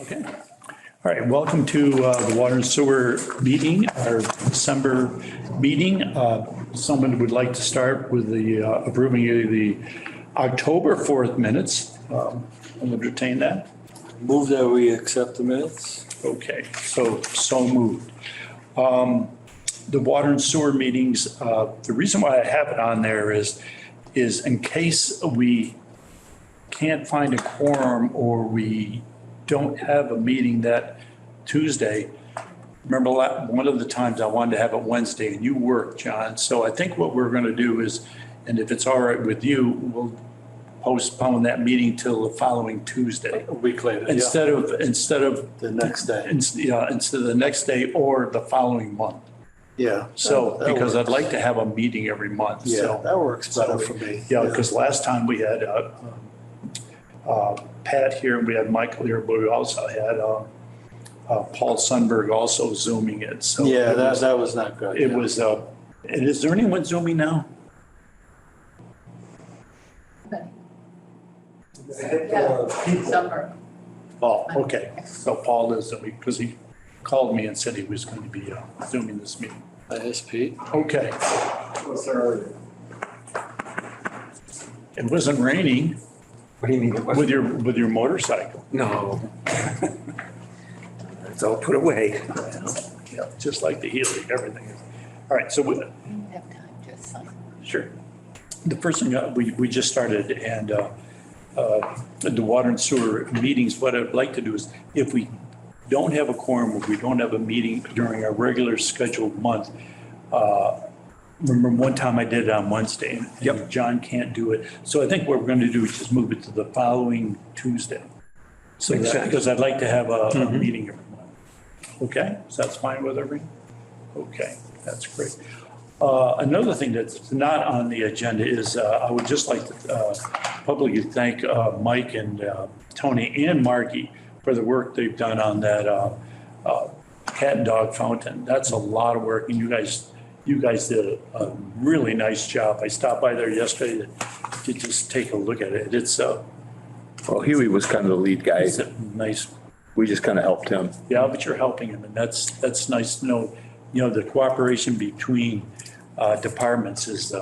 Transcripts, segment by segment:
Okay. All right, welcome to the Water and Sewer meeting, our December meeting. Someone would like to start with the approving of the October 4th minutes. I'll entertain that. Move that we accept the minutes. Okay, so moved. The water and sewer meetings, the reason why I have it on there is in case we can't find a quorum or we don't have a meeting that Tuesday. Remember one of the times I wanted to have it Wednesday and you worked, John. So I think what we're going to do is, and if it's all right with you, we'll postpone that meeting till the following Tuesday. A week later, Instead of the next day. Instead of the next day or the following month. Yeah. So, that because I'd works. like to have a meeting every month. Yeah, So, that works better for me. yeah, because last time we had Pat here and we had Michael here, but we also had Paul Sundberg also Zooming it. So Yeah, it was, that was not good. it yeah. was, and is there anyone Zooming now? Summer. Oh, okay. So Paul is Zooming because he called me and said he was going to be Zooming this meeting. Yes, Pete. Okay. It wasn't raining What do you mean? It with wasn't? your motorcycle. No. It's all put away. Yeah, just like the Healy, everything is. All right, so We don't have time, just some. sure. The first thing we just started and the water and sewer meetings, what I'd like to do is if we don't have a quorum, if we don't have a meeting during our regular scheduled month, remember one time I did it on Wednesday and John can't do it. So I think what we're going to do is just move it to the following Tuesday. So Makes sense. because I'd like to have a meeting every month. Okay, so that's fine with everyone? Okay, that's great. Another thing that's not on the agenda is I would just like to publicly thank Mike and Tony and Margie for the work they've done on that cat and dog fountain. That's a lot of work and you guys did a really nice job. I stopped by there yesterday to just take a look at it. It's Well, Huey was kind of the lead guy. a nice. We just kind of helped him. Yeah, but you're helping him, and that's nice to know. You know, the cooperation between departments is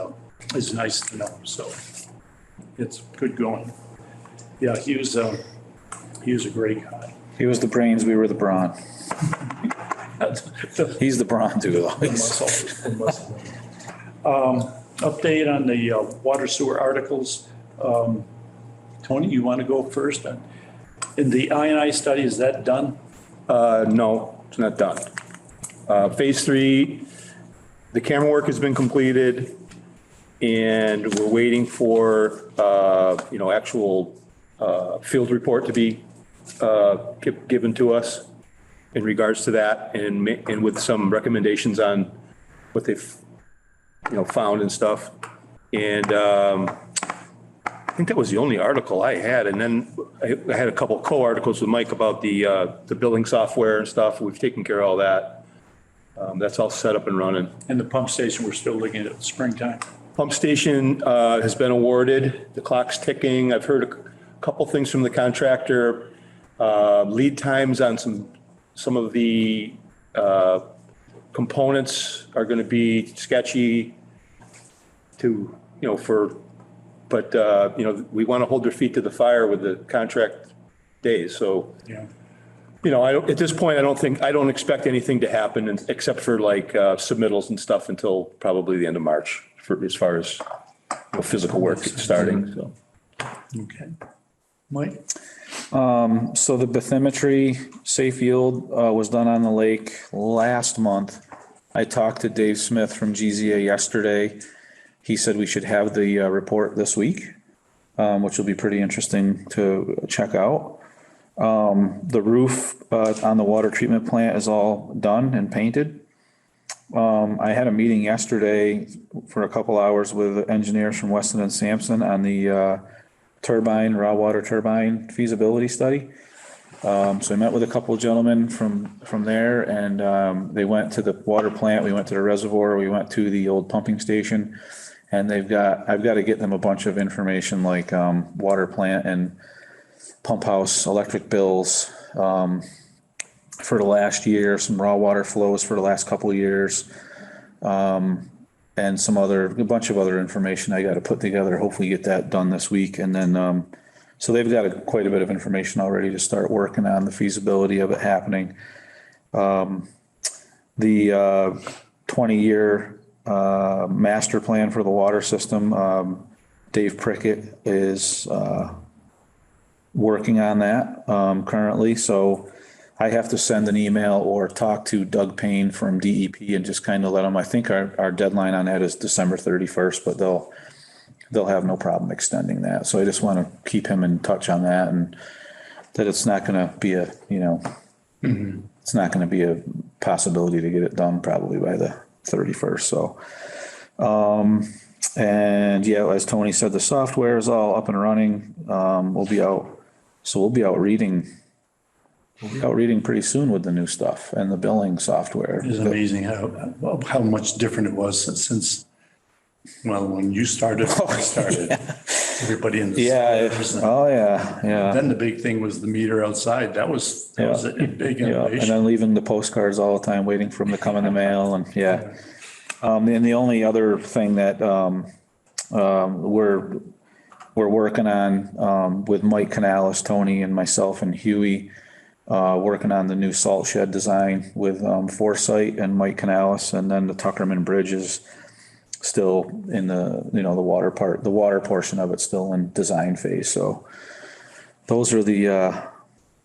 nice to know. So it's good going. Yeah, he was a great guy. He was the brains, we were the brawn. He's the brawn too. Update on the water sewer articles. Tony, you want to go first? In the I&I study, is that done? No, it's not done. Phase 3, the camera work has been completed and we're waiting for, actual field report to be given to us in regards to that and with some recommendations on what they've, found and stuff. And I think that was the only article I had. And then I had a couple co-articles with Mike about the billing software and stuff. We've taken care of all that. That's all set up and running. And the pump station, we're still looking at springtime. Pump station has been awarded. The clock's ticking. I've heard a couple things from the contractor. Lead times on some of the components are going to be sketchy but we want to hold their feet to the fire with the contract days. So, Yeah. at this point, I don't expect anything to happen except for like submittals and stuff until probably the end of March as far as physical work starting. So. Okay. Mike? So the bathymetry safe yield was done on the lake last month. I talked to Dave Smith from GZA yesterday. He said we should have the report this week, which will be pretty interesting to check out. The roof on the water treatment plant is all done and painted. I had a meeting yesterday for a couple hours with engineers from Weston and Sampson on the raw water turbine feasibility study. So I met with a couple of gentlemen from there and they went to the water plant. We went to the reservoir. We went to the old pumping station. And I've got to get them a bunch of information like water plant and pump house electric bills, for the last year, some raw water flows for the last couple of years. And a bunch of other information I got to put together, hopefully get that done this week. And then, so they've got quite a bit of information already to start working on the feasibility of it happening. The 20-year master plan for the water system, Dave Prickett is working on that currently. So I have to send an email or talk to Doug Payne from DEP and just kind of let them, I think our deadline on that is December 31st, but they'll have no problem extending that. So I just want to keep him in touch on that, and that it's not going to be it's not going to be a possibility to get it done probably by the 31st. So, and yeah, as Tony said, the software is all up and running. We'll be out reading pretty soon with the new stuff and the billing software. It's amazing how much different it was since, well, when you started, I started, everybody in the. Yeah. Then the big thing was the meter outside. That was a big And innovation. then leaving the postcards all the time, waiting for them to come in the mail, and and the only other thing that we're working on with Mike Canales, Tony, and myself and Huey, working on the new salt shed design with Foresight and Mike Canales, and then the Tuckerman Bridge is still in the water portion of it still in design phase. So those are the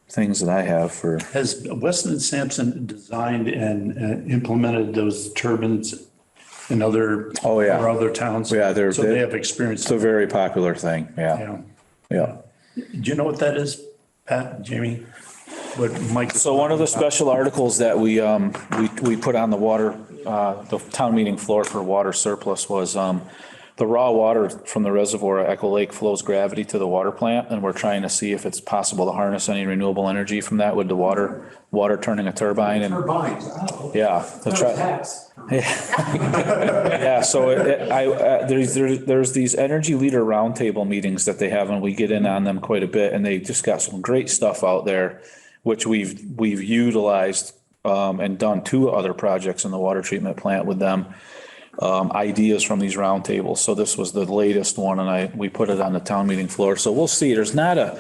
things that I have for. Has Weston and Sampson designed and implemented those turbines in other or other towns? Yeah, so they have experience. It's a very popular thing. Yeah. Do you know what that is, Pat, Jamie? What Mike? So one of the special articles that we put on the town meeting floor for water surplus was the raw water from the reservoir at Echo Lake flows gravity to the water plant, and we're trying to see if it's possible to harness any renewable energy from that with the water turning a turbine. And Turbines, oh. yeah, yeah. So there's these energy leader roundtable meetings that they have, and we get in on them quite a bit, and they just got some great stuff out there, which we've utilized and done 2 other projects in the water treatment plant with them. Ideas from these roundtables. So this was the latest one, and we put it on the town meeting floor. So we'll see. There's not a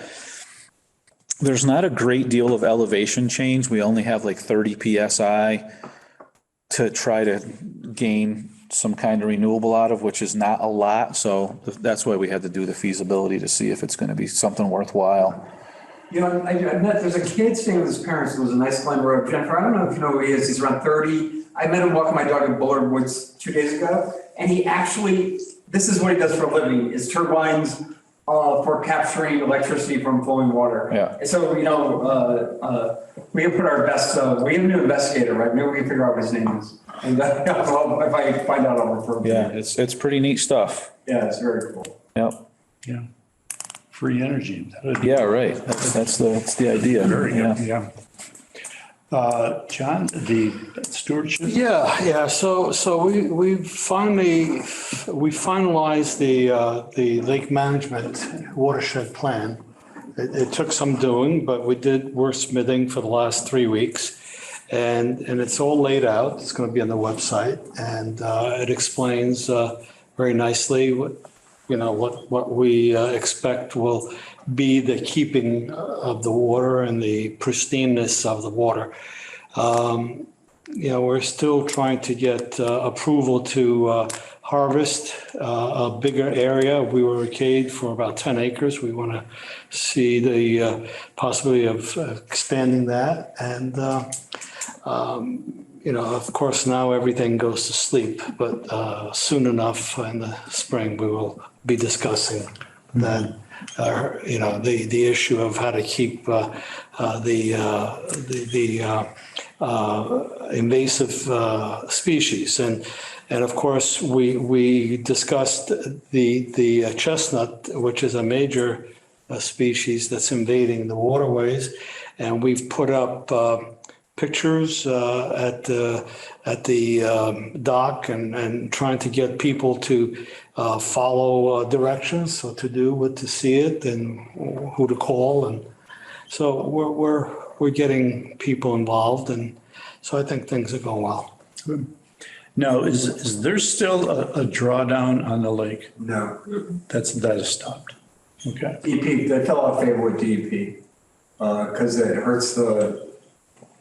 great deal of elevation change. We only have like 30 PSI to try to gain some kind of renewable out of, which is not a lot. So that's why we had to do the feasibility to see if it's going to be something worthwhile. You know, I met, there's a kid staying with his parents who was a nice climber. Jennifer, I don't know if you know who he is. He's around 30. I met him walking my dog in Bullard Woods 2 days ago. And he actually, this is what he does for a living, is turbines for capturing electricity from flowing water. Yeah. And so, you know, we can put our best, we have a new investigator, right? Maybe we can figure out what his name is. And if I find out, I'll refer him. Yeah, it's pretty neat stuff. Yeah, it's very cool. Yep. Yeah. Free energy. Yeah, right. That's the idea. Very good. Yeah. John, the stewardship. Yeah. So we finalized the lake management watershed plan. It took some doing, but we did wordsmithing for the last 3 weeks, and it's all laid out. It's going to be on the website, and it explains very nicely what we expect will be the keeping of the water and the pristineness of the water. We're still trying to get approval to harvest a bigger area. We were okayed for about 10 acres. We want to see the possibility of expanding that. And, of course, now everything goes to sleep, but soon enough in the spring, we will be discussing that. The issue of how to keep the invasive species, and of course we discussed the chestnut, which is a major species that's invading the waterways, and we've put up pictures at the dock and trying to get people to follow directions, so to do, what to see it, and who to call, and so we're we're getting people involved, and so I think things are going well. Now, is there still a drawdown on the lake? No. That is stopped. Okay. DEP, they fell out of favor with DEP, because it hurts the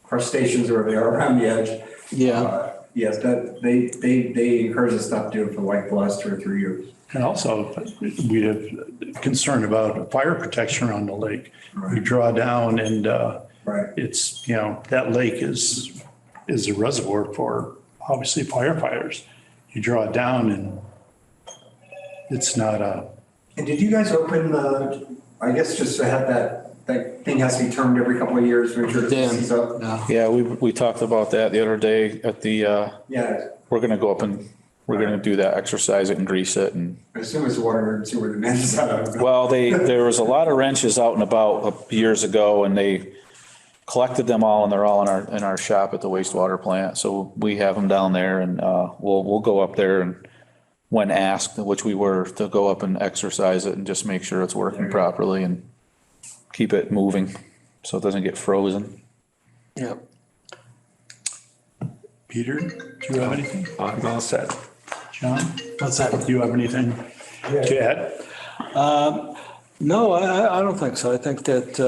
crustaceans where they are around the edge. Yeah. Yes, that, they encourage us not to do it for like the last 2 or 3 years. And also, we have concern about fire protection around the lake. We draw down and Right. it's, that lake is a reservoir for obviously firefighters. You draw it down and it's not a, And did you guys open the, I guess just to have that thing has to be turned every couple of years, make sure it Dam. sees up? Yeah. Yeah, we talked about that the other day at the, Yeah, we're gonna go up and, we're gonna do that, exercise it and grease it and, I assume it's water and sewer demand is out. well, there was a lot of wrenches out and about years ago and they collected them all and they're all in our shop at the wastewater plant. So we have them down there and, we'll go up there and when asked, which we were, to go up and exercise it and just make sure it's working properly and keep it moving so it doesn't get frozen. Yeah. Peter, do you have anything? I'm all set. John, What's that? do you have anything to add? No, I don't think so. I think that,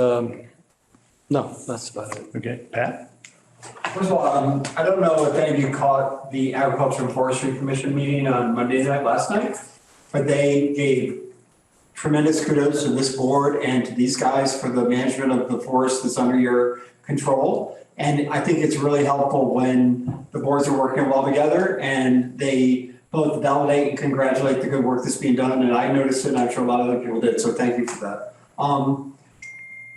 no, that's about it. Okay, Pat? First of all, I don't know if any of you caught the Agriculture and Forestry Commission meeting on Monday night, last night, but they gave tremendous kudos to this board and to these guys for the management of the forest that's under your control. And I think it's really helpful when the boards are working well together and they both validate and congratulate the good work that's being done. And I noticed it, and I'm sure a lot of other people did, so thank you for that.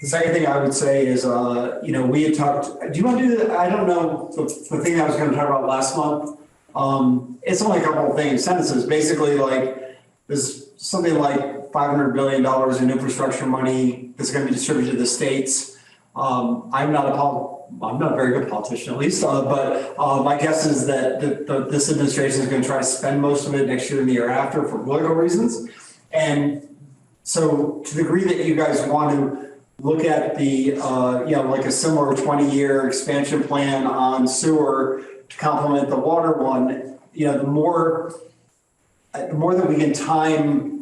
The second thing I would say is, we had talked, do you want to do that? I don't know, the thing I was going to talk about last month, it's only a couple of things, sentences, basically like there's something like $500 billion in infrastructure money that's going to be distributed to the states. I'm not a very good politician at least, but my guess is that this administration is going to try to spend most of it next year and the year after for political reasons. And so to the degree that you guys want to look at the, like a similar 20-year expansion plan on sewer to complement the water one, the more that we can time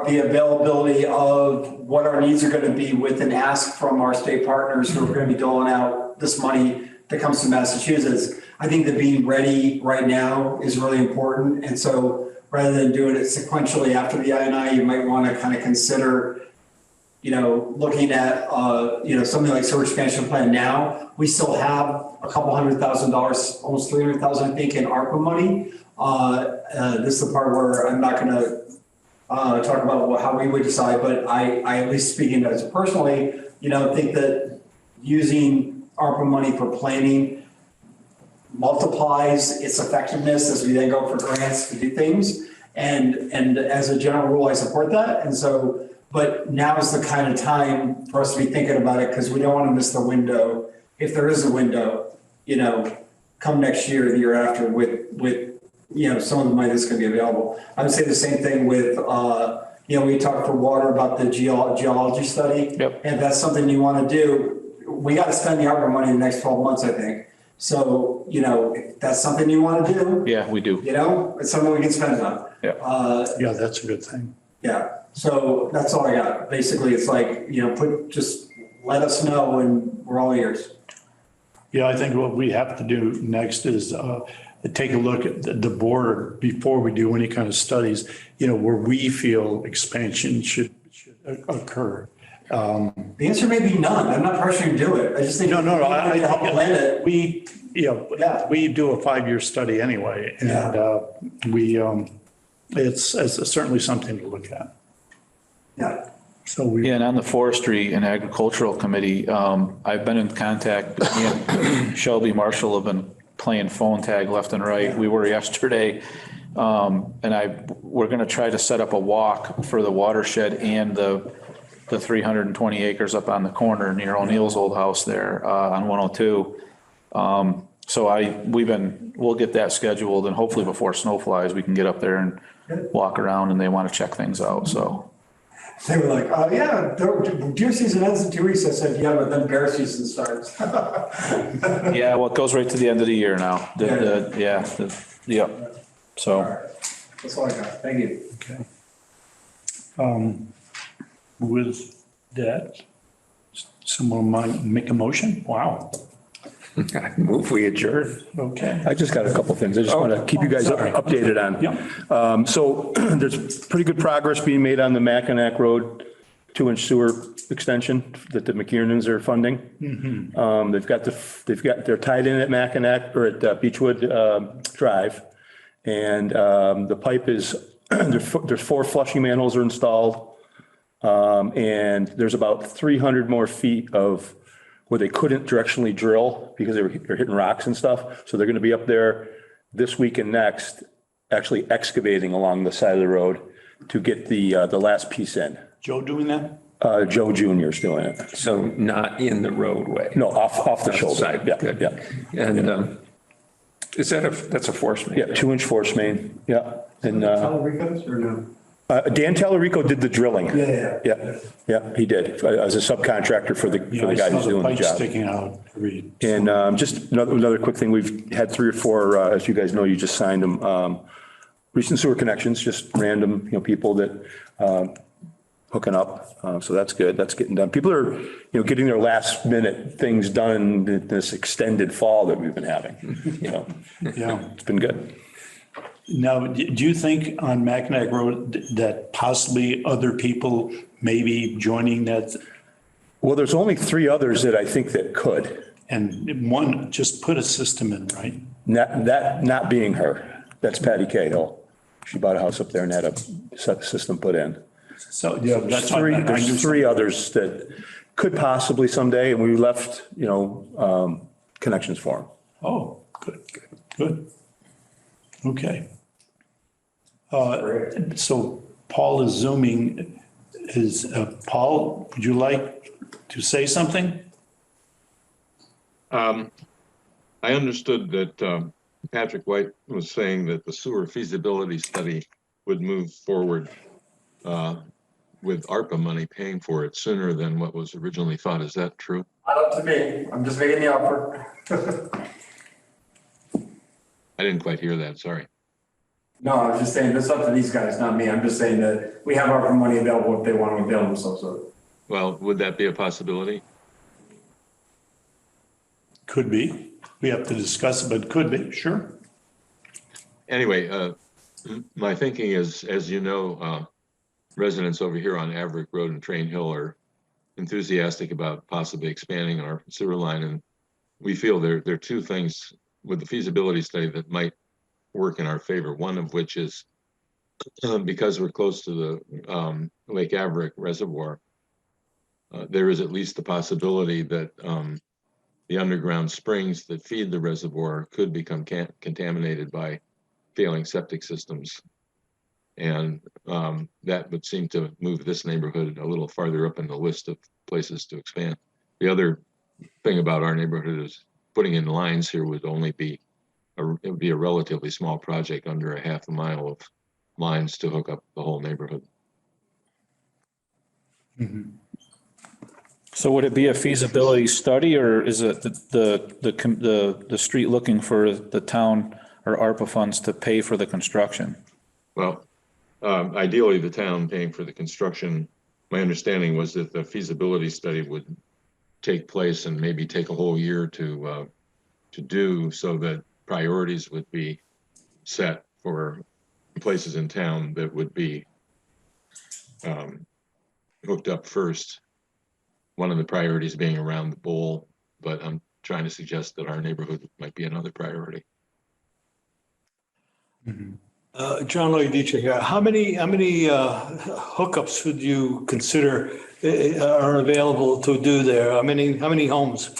the availability of what our needs are going to be with an ask from our state partners who are going to be doling out this money that comes to Massachusetts. I think that being ready right now is really important. And so rather than doing it sequentially after the INI, you might want to kind of consider looking at, something like sewer expansion plan now. We still have a couple $100,000, almost 300,000, I think, in ARPA money. This is the part where I'm not going to talk about how we would decide, but I at least speaking as personally, think that using ARPA money for planning multiplies its effectiveness as we then go for grants to do things. And as a general rule, I support that. And so, but now is the kind of time for us to be thinking about it because we don't want to miss the window. If there is a window, come next year, the year after with some of the money that's going to be available. I would say the same thing with, we talked for water about the geology study. Yep. And if that's something you want to do, we got to spend the ARPA money in the next 12 months, I think. So, if that's something you want to do. Yeah, we do. It's something we can spend it on. Yeah. Yeah, that's a good thing. Yeah. So that's all I got. Basically, it's like, just let us know and we're all ears. Yeah, I think what we have to do next is take a look at the board before we do any kind of studies, where we feel expansion should occur. The answer may be none. I'm not pressuring you to do it. I just think. No, I help plan it. We do a 5-year study anyway, and it's certainly something to look at. Yeah. So Yeah, and on the forestry and agricultural committee, I've been in contact, me and Shelby Marshall have been playing phone tag left and right. We were yesterday. And we're going to try to set up a walk for the watershed and the 320 acres up on the corner near O'Neill's old house there, on 102. So we'll get that scheduled and hopefully before snow flies, we can get up there and walk around and they want to check things out. So. They were like, oh, yeah, deer season ends in 2 weeks. I said, yeah, but then bear season starts. Yeah, well, it goes right to the end of the year now. Yep. So, That's all I got. Thank you. Okay. With that, someone might make a motion? Wow, I move we adjourn. okay. I just got a couple things. I just want to keep you guys sorry. updated on. Yeah. So there's pretty good progress being made on the Mackinac Road 2-inch sewer extension that the McKiernans are funding. They're tied in at Mackinac or at Beechwood Drive. And the pipe is, there's 4 flushing manholes are installed. And there's about 300 more feet of where they couldn't directionally drill because they're hitting rocks and stuff. So they're going to be up there this week and next, actually excavating along the side of the road to get the last piece in. Joe doing that? Joe Jr. is doing it. So not in the roadway. No, off the shoulder. Side. Yeah, Good. yeah. And is that that's a force main? Yeah, 2-inch force main. Yeah. And Ricos or no? Dan Tallarico did the drilling. Yeah. Yeah, he did. As a subcontractor for the Yeah, I guy saw who's the doing the pipe job. sticking out. And just another quick thing, we've had 3 or 4, as you guys know, you just signed them, recent sewer connections, just random, people that hooking up. So that's good. That's getting done. People are, getting their last minute things done in this extended fall that we've been having, Yeah. It's been good. Now, do you think on Mackinac Road that possibly other people may be joining that? Well, there's only 3 others that I think that could. And one just put a system in, right? Not being her. That's Patty Cahill. She bought a house up there and had a system put in. So, yeah, that's what I There's knew 3 others that could possibly someday, and we left, connections for them. Oh, good. Okay. So Paul is zooming. Paul, would you like to say something? I understood that Patrick White was saying that the sewer feasibility study would move forward with ARPA money paying for it sooner than what was originally thought. Is that true? Not up to me. I'm just making the offer. I didn't quite hear that, sorry. No, I was just saying, it's up to these guys, not me. I'm just saying that we have our money available if they want to avail themselves of it. Well, would that be a possibility? Could be. We have to discuss it, but could be, sure. Anyway, my thinking is, as you know, residents over here on Averick Road and Train Hill are enthusiastic about possibly expanding our sewer line. And we feel there are 2 things with the feasibility study that might work in our favor. One of which is because we're close to the Lake Averick Reservoir, there is at least the possibility that the underground springs that feed the reservoir could become contaminated by failing septic systems. And that would seem to move this neighborhood a little farther up in the list of places to expand. The other thing about our neighborhood is putting in lines here would only be it would be a relatively small project, under a half a mile of lines to hook up the whole neighborhood. so would it be a feasibility study, or is it the street looking for the town or ARPA funds to pay for the construction? Well, ideally the town paying for the construction. My understanding was that the feasibility study would take place and maybe take a whole year to do, so that priorities would be set for places in town that would be hooked up first. One of the priorities being around the bowl, but I'm trying to suggest that our neighborhood might be another priority. John Lloyd-Dietrich here. How many hookups would you consider are available to do there? How many homes?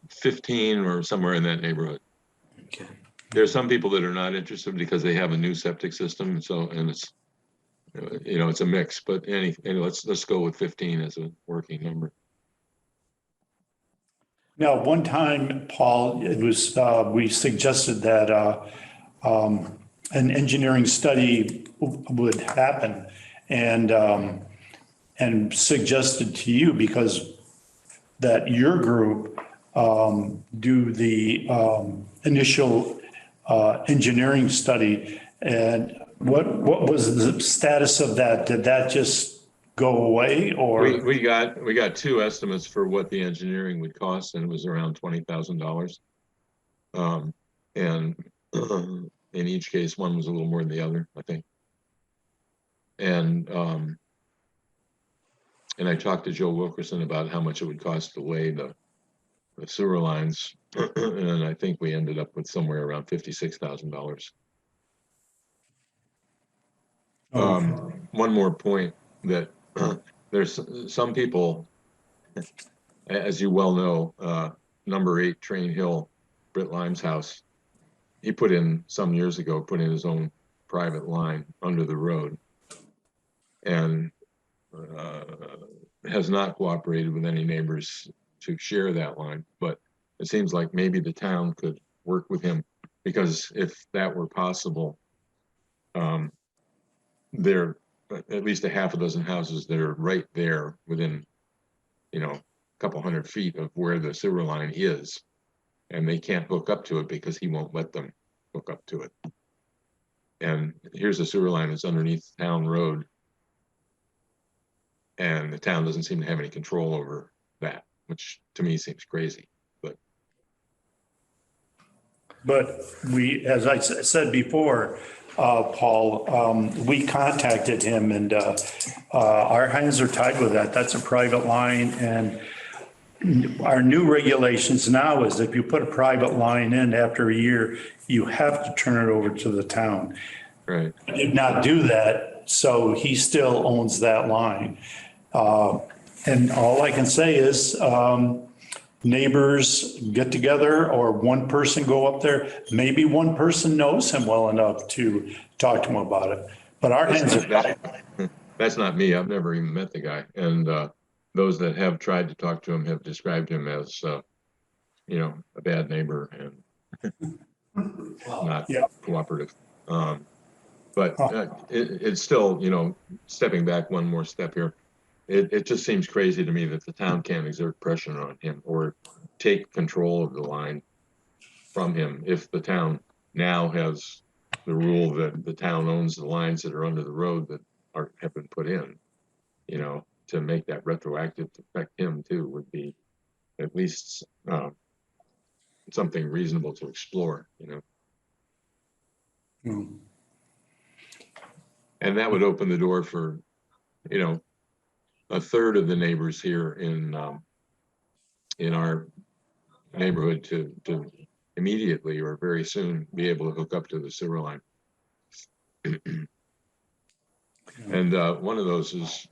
15 or somewhere in that neighborhood. Okay. There are some people that are not interested because they have a new septic system, and it's it's a mix. But anyway, let's go with 15 as a working number. Now, one time, Paul, it was, we suggested that an engineering study would happen. and suggested to you, because that your group do the initial engineering study. And what was the status of that? Did that just go away, or? We got two estimates for what the engineering would cost, and it was around $20,000. And in each case, one was a little more than the other, I think. And I talked to Joe Wilkerson about how much it would cost to lay the sewer lines, and I think we ended up with somewhere around $56,000. One more point that there's some people, as you well know, number 8 Train Hill, Britt Lime's house, he put in some years ago, put in his own private line under the road, and has not cooperated with any neighbors to share that line. But it seems like maybe the town could work with him, because if that were possible, there are at least a half a dozen houses that are right there within, a couple hundred feet of where the sewer line is, and they can't hook up to it because he won't let them hook up to it. And here's a sewer line that's underneath the town road, and the town doesn't seem to have any control over that, which to me seems crazy. But we, as I said before, Paul, we contacted him, and our hands are tied with that. That's a private line, and our new regulations now is if you put a private line in after a year, you have to turn it over to the town. Right. He did not do that, so he still owns that line. And all I can say is neighbors get together, or one person go up there. Maybe one person knows him well enough to talk to him about it. But our hands are tied. That's not me. I've never even met the guy. And those that have tried to talk to him have described him as, a bad neighbor and not cooperative. But it's still, stepping back one more step here. It just seems crazy to me that the town can't exert pressure on him or take control of the line from him if the town now has the rule that the town owns the lines that are under the road that have been put in. To make that retroactive to affect him too would be at least something reasonable to explore. And that would open the door for, a third of the neighbors here in our neighborhood to immediately or very soon be able to hook up to the sewer line. And one of those is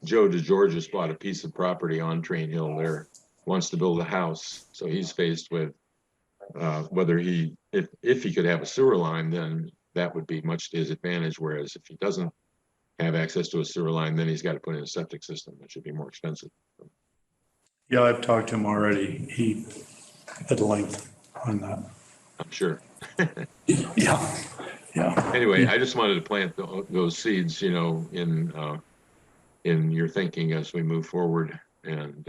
Joe DeGeorge bought a piece of property on Train Hill there, wants to build a house. So he's faced with whether if he could have a sewer line, then that would be much to his advantage. Whereas if he doesn't have access to a sewer line, then he's got to put in a septic system, which would be more expensive. Yeah, I've talked to him already. He at length on that. I'm sure. Yeah. Anyway, I just wanted to plant those seeds, in your thinking as we move forward, and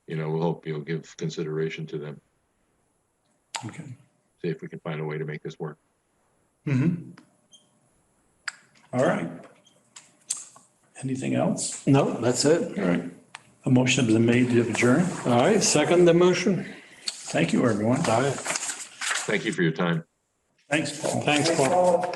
we'll hope you'll give consideration to them. Okay. See if we can find a way to make this work. Mm-hmm. All right. Anything else? No, that's it. All right. A motion has been made to adjourn. All right, second the motion. Thank you, everyone. All right. Thank you for your time. Thanks, Paul. Thanks, Paul.